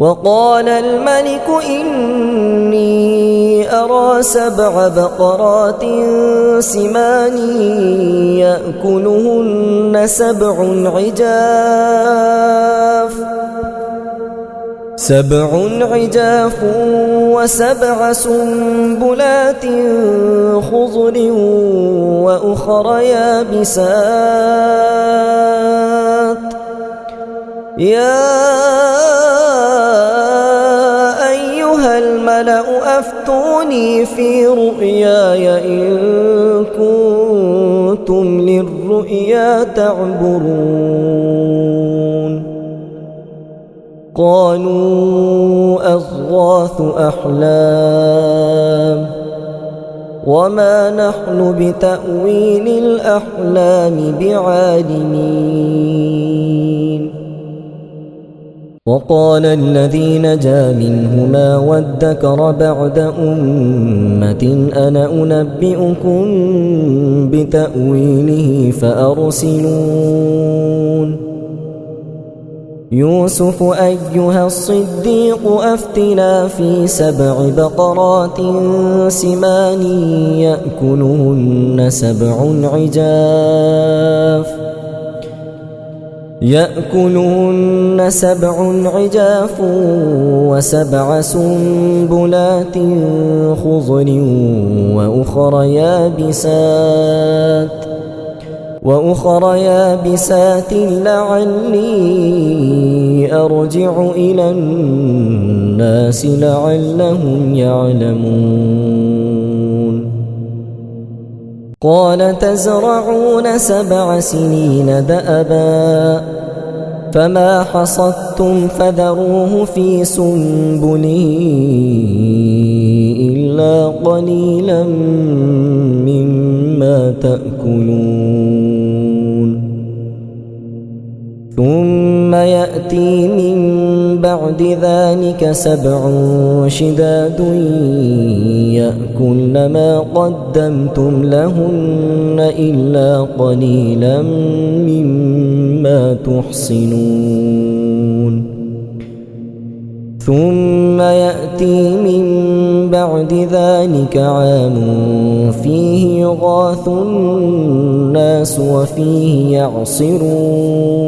وقال الملك إني أرى 7 بقرات سمان يأكلهن 7 عجاف و7 سنبلات خضر وأخر يابسات يا أيها الملأ أفتوني في رؤياي إن كنتم للرؤيا تعبرون قالوا أضغاث أحلام وما نحن بتأويل الأحلام بعالمين وقال الذي نجا منهما وادكر بعد أمة أنا أنبئكم بتأويله فأرسلون يوسف أيها الصديق أفتنا في 7 بقرات سمان يأكلهن 7 عجاف و7 سنبلات خضر وأخر يابسات لعلي أرجع إلى الناس لعلهم يعلمون قال تزرعون 7 سنين دأبا فما حصدتم فذروه في سنبله إلا قليلا مما تأكلون ثم يأتي من بعد ذلك 7 شداد يأكلن ما قدمتم لهن إلا قليلا مما تحصنون ثم يأتي من بعد ذلك عام فيه يغاث الناس وفيه يعصرون